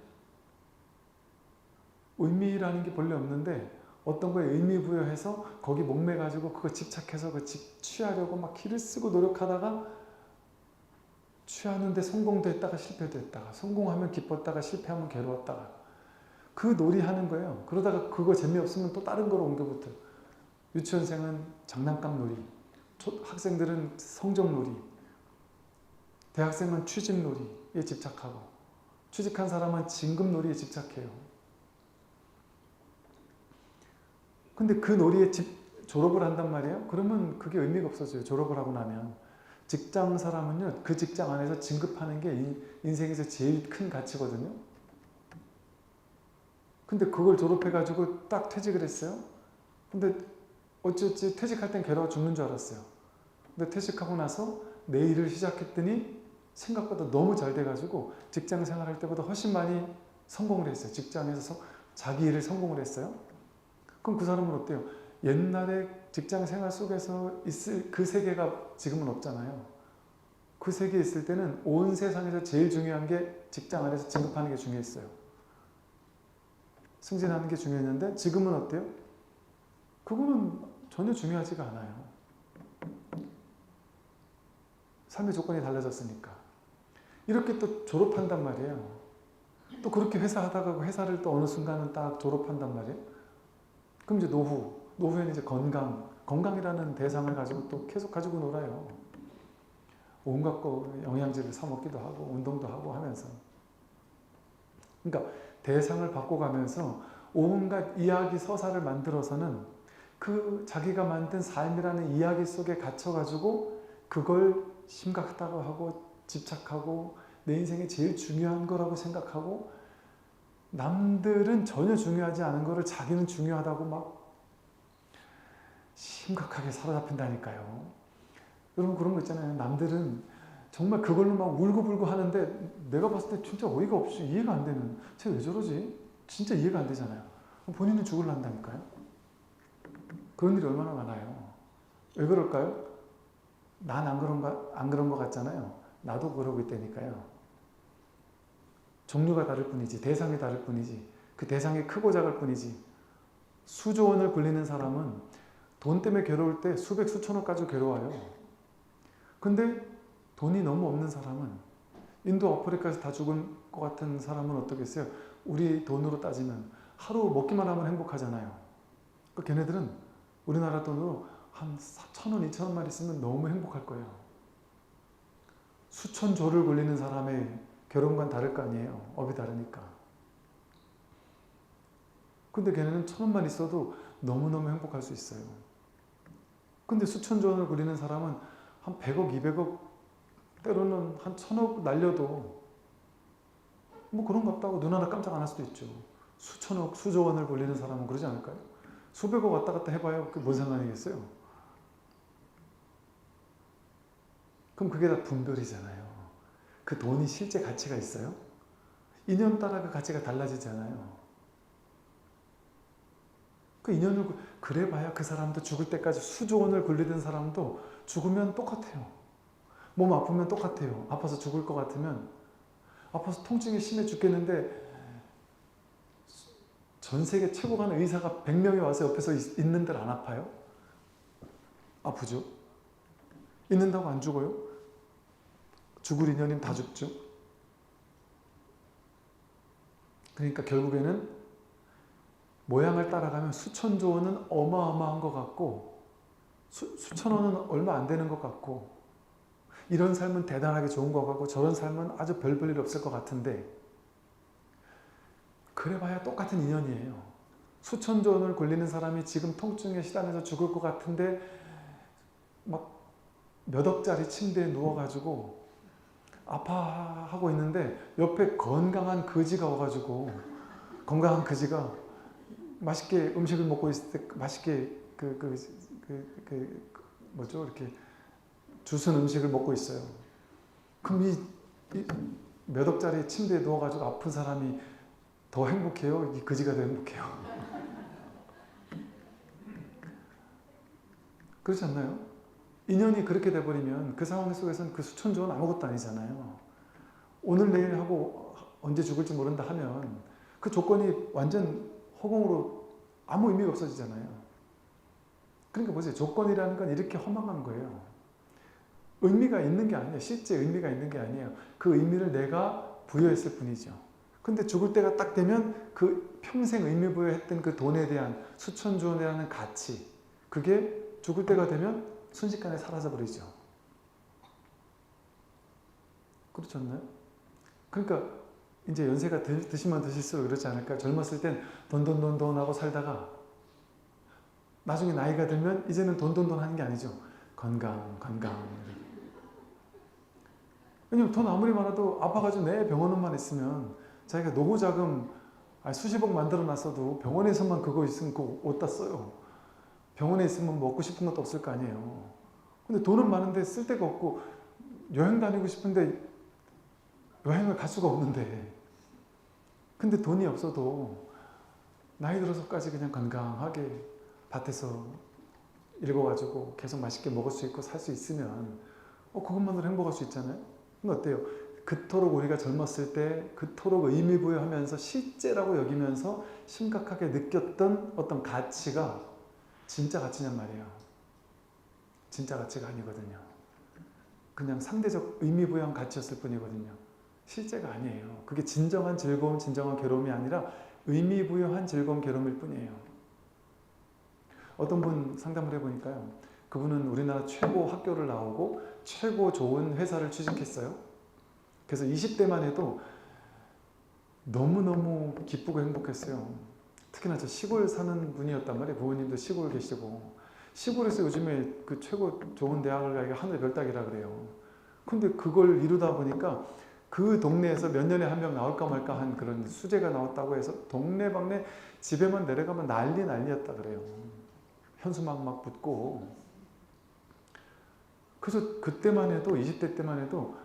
의미라는 게 본래 없는데 어떤 거에 의미 부여해서 거기 목매가지고 그거 집착해서 그 취하려고 막 기를 쓰고 노력하다가 취하는데 성공도 했다가 실패도 했다가 성공하면 기뻤다가 실패하면 괴로웠다가 그 놀이하는 거예요. 그러다가 그거 재미없으면 또 다른 거로 옮겨붙어요. 유치원생은 장난감 놀이, 학생들은 성적 놀이, 대학생은 취직 놀이에 집착하고 취직한 사람은 진급 놀이에 집착해요. 근데 그 놀이에 졸업을 한단 말이에요. 그러면 그게 의미가 없어져요. 졸업을 하고 나면. 직장 사람은요, 그 직장 안에서 진급하는 게 인생에서 제일 큰 가치거든요. 근데 그걸 졸업해가지고 딱 퇴직을 했어요. 근데 어찌어찌 퇴직할 땐 괴로워 죽는 줄 알았어요. 근데 퇴직하고 나서 내 일을 시작했더니 생각보다 너무 잘 돼가지고 직장 생활할 때보다 훨씬 많이 성공을 했어요. 직장에서 자기 일을 성공을 했어요. 그럼 그 사람은 어때요? 옛날에 직장 생활 속에서 있을 그 세계가 지금은 없잖아요. 그 세계에 있을 때는 온 세상에서 제일 중요한 게 직장 안에서 진급하는 게 중요했어요. 승진하는 게 중요했는데 지금은 어때요? 그거는 전혀 중요하지가 않아요. 삶의 조건이 달라졌으니까. 이렇게 또 졸업한단 말이에요. 또 그렇게 회사 하다가 회사를 또 어느 순간은 딱 졸업한단 말이에요. 그럼 이제 노후에는 이제 건강이라는 대상을 가지고 또 계속 가지고 놀아요. 온갖 영양제를 사 먹기도 하고 운동도 하고 하면서. 그러니까 대상을 바꿔가면서 온갖 이야기 서사를 만들어서는 그 자기가 만든 삶이라는 이야기 속에 갇혀가지고 그걸 심각하다고 하고 집착하고 내 인생에 제일 중요한 거라고 생각하고 남들은 전혀 중요하지 않은 거를 자기는 중요하다고 막 심각하게 사로잡힌다니까요. 여러분 그런 거 있잖아요. 남들은 정말 그걸로 막 울고불고 하는데 내가 봤을 때 진짜 어이가 없이 이해가 안 되는 쟤 왜 저러지? 진짜 이해가 안 되잖아요. 본인은 죽을란다니까요. 그런 일이 얼마나 많아요. 왜 그럴까요? 난 안 그런 거 같잖아요. 나도 그러고 있다니까요. 종류가 다를 뿐이지 대상이 다를 뿐이지 그 대상이 크고 작을 뿐이지 수조 원을 굴리는 사람은 돈 때문에 괴로울 때 수백 수천억 가지고 괴로워요. 근데 돈이 너무 없는 사람은 인도 아프리카에서 다 죽은 것 같은 사람은 어떻겠어요? 우리 돈으로 따지면 하루 먹기만 하면 행복하잖아요. 그러니까 걔네들은 우리나라 돈으로 한 1,000원, 2,000원만 있으면 너무 행복할 거예요. 수천 조를 굴리는 사람의 괴로움과는 다를 거 아니에요. 업이 다르니까. 근데 걔네는 1,000원만 있어도 너무너무 행복할 수 있어요. 근데 수천조 원을 굴리는 사람은 한 100억, 200억, 때로는 한 1,000억 날려도 뭐 그런갑다고 눈 하나 깜짝 안 할 수도 있죠. 수천억, 수조 원을 굴리는 사람은 그러지 않을까요? 수백억 왔다 갔다 해봐요. 그게 뭔 상관이겠어요? 그럼 그게 다 분별이잖아요. 그 돈이 실제 가치가 있어요? 인연 따라 그 가치가 달라지잖아요. 그 인연을 그래봐야 그 사람도 죽을 때까지 수조 원을 굴리던 사람도 죽으면 똑같아요. 몸 아프면 똑같아요. 아파서 죽을 것 같으면 아파서 통증이 심해 죽겠는데 전 세계 최고 가는 의사가 100명이 와서 옆에서 있는들 안 아파요? 아프죠? 있는다고 안 죽어요? 죽을 인연이면 다 죽죠? 그러니까 결국에는 모양을 따라가면 수천조 원은 어마어마한 것 같고 수천 원은 얼마 안 되는 것 같고 이런 삶은 대단하게 좋은 것 같고 저런 삶은 아주 별 볼 일 없을 것 같은데 그래봐야 똑같은 인연이에요. 수천조 원을 굴리는 사람이 지금 통증에 시달려서 죽을 것 같은데 막 몇 억짜리 침대에 누워가지고 아파하고 있는데 옆에 건강한 거지가 와가지고 건강한 거지가 맛있게 음식을 먹고 있을 때 맛있게 뭐죠 이렇게 주슨 음식을 먹고 있어요. 그럼 이 몇 억짜리 침대에 누워가지고 아픈 사람이 더 행복해요? 이 거지가 더 행복해요? 그렇지 않나요? 인연이 그렇게 돼버리면 그 상황 속에서는 그 수천조 원 아무것도 아니잖아요. 오늘 내일 하고 언제 죽을지 모른다 하면 그 조건이 완전 허공으로 아무 의미가 없어지잖아요. 그러니까 보세요. 조건이라는 건 이렇게 허망한 거예요. 의미가 있는 게 아니에요. 실제 의미가 있는 게 아니에요. 그 의미를 내가 부여했을 뿐이죠. 근데 죽을 때가 딱 되면 그 평생 의미 부여했던 그 돈에 대한 수천조 원이라는 가치 그게 죽을 때가 되면 순식간에 사라져버리죠. 그렇지 않나요? 그러니까 이제 연세가 드시면 드실수록 그렇지 않을까? 젊었을 땐 돈 하고 살다가 나중에 나이가 들면 이제는 돈 하는 게 아니죠. 건강. 왜냐면 돈 아무리 많아도 아파가지고 내 병원만 있으면 자기가 노후자금 수십억 만들어 놨어도 병원에서만 그거 있으면 그거 어디다 써요. 병원에 있으면 먹고 싶은 것도 없을 거 아니에요. 근데 돈은 많은데 쓸 데가 없고 여행 다니고 싶은데 여행을 갈 수가 없는데 근데 돈이 없어도 나이 들어서까지 그냥 건강하게 밭에서 읽어가지고 계속 맛있게 먹을 수 있고 살 수 있으면 그것만으로 행복할 수 있잖아요. 근데 어때요? 그토록 우리가 젊었을 때 그토록 의미 부여하면서 실제라고 여기면서 심각하게 느꼈던 어떤 가치가 진짜 가치냔 말이에요. 진짜 가치가 아니거든요. 그냥 상대적 의미 부여한 가치였을 뿐이거든요. 실제가 아니에요. 그게 진정한 즐거움, 진정한 괴로움이 아니라 의미 부여한 즐거움, 괴로움일 뿐이에요. 어떤 분 상담을 해보니까요. 그분은 우리나라 최고 학교를 나오고 최고 좋은 회사를 취직했어요. 그래서 20대만 해도 너무너무 기쁘고 행복했어요. 특히나 저 시골 사는 분이었단 말이에요. 부모님도 시골 계시고 시골에서 요즘에 그 최고 좋은 대학을 가기가 하늘 별 따기라 그래요. 근데 그걸 이루다 보니까 그 동네에서 몇 년에 한 명 나올까 말까 한 그런 수재가 나왔다고 해서 동네방네 집에만 내려가면 난리였다 그래요. 현수막 막 붙고. 그래서 그때만 해도 20대 때만 해도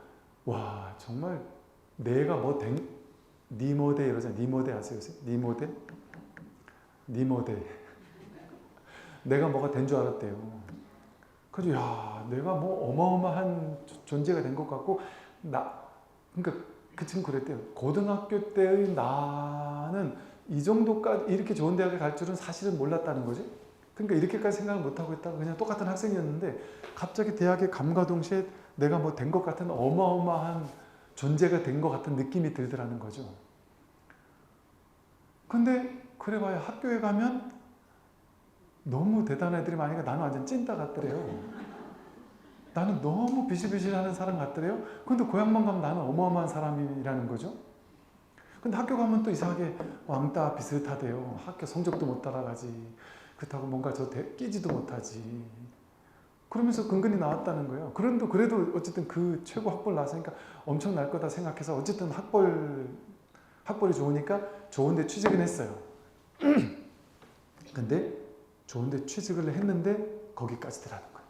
와 정말 내가 뭐 된 니모데 이러잖아요. 니모데 아세요? 요새? 니모데? 내가 뭐가 된 줄 알았대요. 그래서 야 내가 뭐 어마어마한 존재가 된 것 같고 그러니까 그 친구 그랬대요. 고등학교 때의 나는 이 정도까지 이렇게 좋은 대학에 갈 줄은 사실은 몰랐다는 거지. 그러니까 이렇게까지 생각을 못하고 있다가 그냥 똑같은 학생이었는데 갑자기 대학에 감과 동시에 내가 뭐 된 것 같은 어마어마한 존재가 된 것 같은 느낌이 들더라는 거죠. 근데 그래봐야 학교에 가면 너무 대단한 애들이 많으니까 나는 완전 찐따 같더래요. 나는 너무 비실비실하는 사람 같더래요. 근데 고향만 가면 나는 어마어마한 사람이라는 거죠. 근데 학교 가면 또 이상하게 왕따 비슷하대요. 학교 성적도 못 따라가지. 그렇다고 뭔가 끼지도 못하지. 그러면서 근근히 나왔다는 거예요. 그래도 어쨌든 그 최고 학벌 나왔으니까 엄청 날 거다 생각해서 어쨌든 학벌이 좋으니까 좋은데 취직은 했어요. 근데 좋은데 취직을 했는데 거기까지더라는 거예요.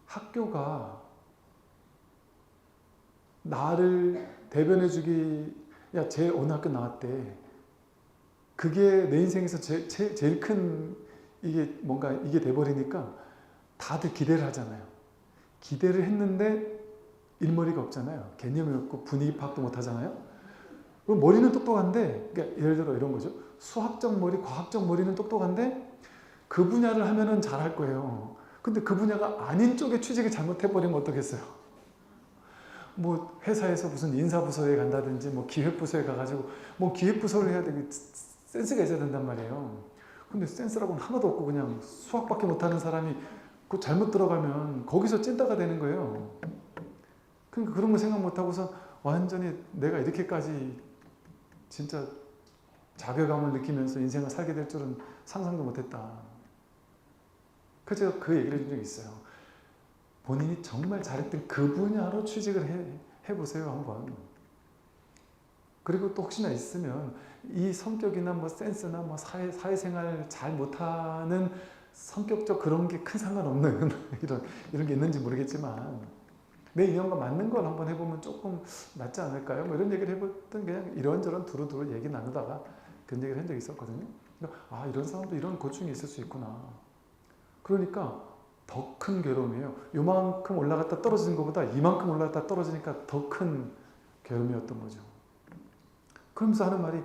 학교가 나를 대변해주기, 야, 쟤 어느 학교 나왔대. 그게 내 인생에서 제일 큰 이게 돼버리니까 다들 기대를 하잖아요. 기대를 했는데 일머리가 없잖아요. 개념이 없고 분위기 파악도 못 하잖아요. 머리는 똑똑한데, 그러니까 예를 들어 이런 거죠. 수학적 머리, 과학적 머리는 똑똑한데 그 분야를 하면은 잘할 거예요. 근데 그 분야가 아닌 쪽에 취직을 잘못해버리면 어떻겠어요? 뭐 회사에서 무슨 인사부서에 간다든지 뭐 기획부서에 가가지고 뭐 기획부서를 해야 되게 센스가 있어야 된단 말이에요. 근데 센스라고는 하나도 없고 그냥 수학밖에 못하는 사람이 그 잘못 들어가면 거기서 찐따가 되는 거예요. 그러니까 그런 거 생각 못하고서 완전히 내가 이렇게까지 진짜 자괴감을 느끼면서 인생을 살게 될 줄은 상상도 못했다. 그래서 제가 그 얘기를 해준 적이 있어요. 본인이 정말 잘했던 그 분야로 취직을 해보세요 한번. 그리고 또 혹시나 있으면 이 성격이나 뭐 센스나 뭐 사회생활 잘 못하는 성격적 그런 게 큰 상관없는 이런 게 있는지 모르겠지만 내 인연과 맞는 걸 한번 해보면 조금 낫지 않을까요? 뭐 이런 얘기를 해봤던 그냥 이런저런 두루두루 얘기 나누다가 그런 얘기를 한 적이 있었거든요. 아, 이런 사람도 이런 고충이 있을 수 있구나. 그러니까 더 큰 괴로움이에요. 요만큼 올라갔다 떨어지는 것보다 이만큼 올라갔다 떨어지니까 더 큰 괴로움이었던 거죠. 그러면서 하는 말이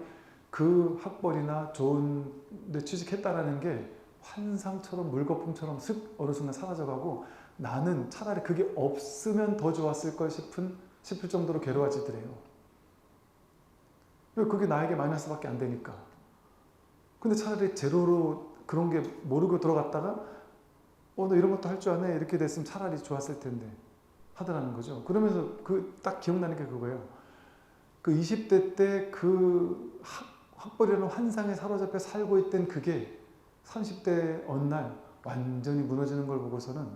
그 학벌이나 좋은 데 취직했다라는 게 환상처럼 물거품처럼 슥 어느 순간 사라져가고 나는 차라리 그게 없으면 더 좋았을 걸 싶을 정도로 괴로워지더래요. 그게 나에게 마이너스밖에 안 되니까. 근데 차라리 제로로 그런 게 모르고 들어갔다가 너 이런 것도 할 줄 아네? 이렇게 됐으면 차라리 좋았을 텐데 하더라는 거죠. 그러면서 딱 기억나는 게 그거예요. 그 20대 때 그 학벌이라는 환상에 사로잡혀 살고 있던 그게 30대 어느 날 완전히 무너지는 걸 보고서는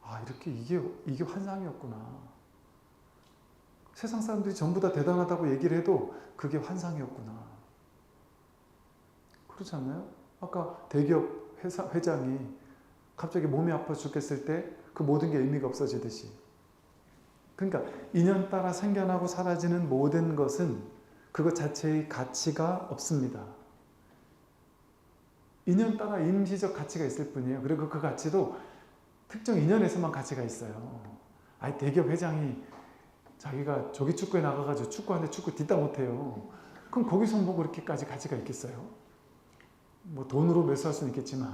아, 이렇게 이게 환상이었구나. 세상 사람들이 전부 다 대단하다고 얘기를 해도 그게 환상이었구나. 그렇지 않나요? 아까 대기업 회장이 갑자기 몸이 아파 죽겠을 때 그 모든 게 의미가 없어지듯이. 그러니까 인연 따라 생겨나고 사라지는 모든 것은 그것 자체의 가치가 없습니다. 인연 따라 임시적 가치가 있을 뿐이에요. 그리고 그 가치도 특정 인연에서만 가치가 있어요. 아니, 대기업 회장이 자기가 조기 축구에 나가가지고 축구하는데 축구 뒷다 못해요. 그럼 거기서 뭐 그렇게까지 가치가 있겠어요? 뭐 돈으로 매수할 수는 있겠지만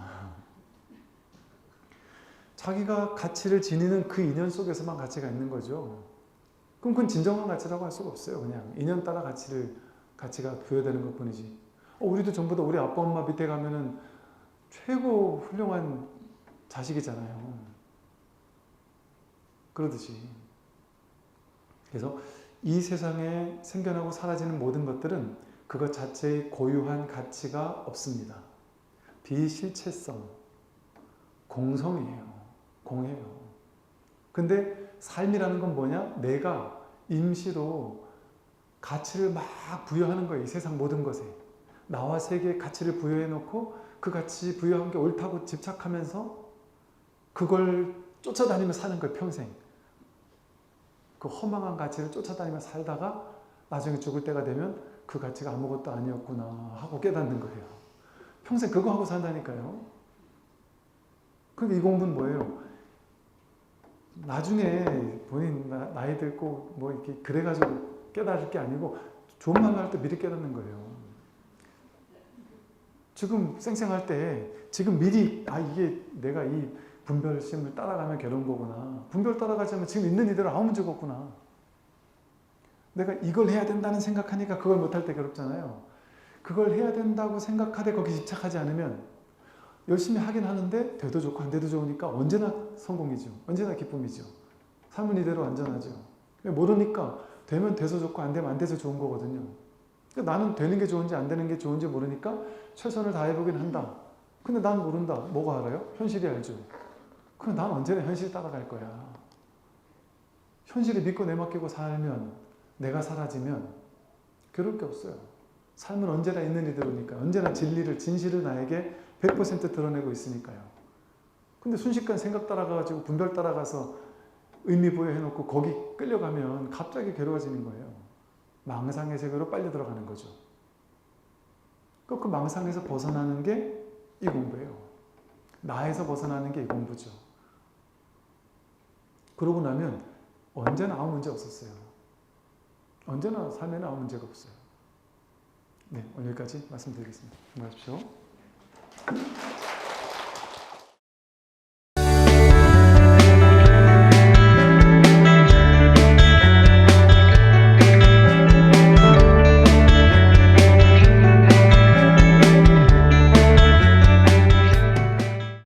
자기가 가치를 지니는 그 인연 속에서만 가치가 있는 거죠. 그럼 그건 진정한 가치라고 할 수가 없어요. 그냥 인연 따라 가치가 부여되는 것 뿐이지. 우리도 전부 다 우리 아빠 엄마 밑에 가면은 최고 훌륭한 자식이잖아요. 그러듯이. 그래서 이 세상에 생겨나고 사라지는 모든 것들은 그것 자체의 고유한 가치가 없습니다. 비실체성, 공성이에요. 공해요. 근데 삶이라는 건 뭐냐? 내가 임시로 가치를 막 부여하는 거예요. 이 세상 모든 것에. 나와 세계에 가치를 부여해 놓고 그 가치 부여한 게 옳다고 집착하면서 그걸 쫓아다니며 사는 거예요. 평생. 그 허망한 가치를 쫓아다니며 살다가 나중에 죽을 때가 되면 그 가치가 아무것도 아니었구나 하고 깨닫는 거예요. 평생 그거 하고 산다니까요. 근데 이 공부는 뭐예요? 나중에 본인 나이 들고 뭐 이렇게 그래가지고 깨달을 게 아니고 좋은 말로 할 때 미리 깨닫는 거예요. 지금 쌩쌩할 때 지금 미리 이게 내가 이 분별심을 따라가면 괴로운 거구나. 분별 따라가자면 지금 있는 이대로 아무 문제가 없구나. 내가 이걸 해야 된다는 생각하니까 그걸 못할 때 괴롭잖아요. 그걸 해야 된다고 생각하되 거기 집착하지 않으면 열심히 하긴 하는데 돼도 좋고 안 돼도 좋으니까 언제나 성공이죠. 언제나 기쁨이죠. 삶은 이대로 안전하죠. 모르니까 되면 돼서 좋고 안 되면 안 돼서 좋은 거거든요. 그러니까 나는 되는 게 좋은지 안 되는 게 좋은지 모르니까 최선을 다해보긴 한다. 근데 난 모른다. 뭐가 알아요? 현실이 알죠. 그럼 난 언제나 현실 따라갈 거야. 현실을 믿고 내맡기고 살면, 내가 사라지면 괴로울 게 없어요. 삶은 언제나 있는 이대로니까. 언제나 진리를, 진실을 나에게 100% 드러내고 있으니까요. 근데 순식간 생각 따라가가지고 분별 따라가서 의미 부여해놓고 거기 끌려가면 갑자기 괴로워지는 거예요. 망상의 세계로 빨려 들어가는 거죠. 그 망상에서 벗어나는 게 이 공부예요. 나에서 벗어나는 게 이 공부죠. 그러고 나면 언제나 아무 문제 없었어요. 언제나 삶에는 아무 문제가 없어요. 네, 오늘 여기까지 말씀드리겠습니다. 안녕하십시오.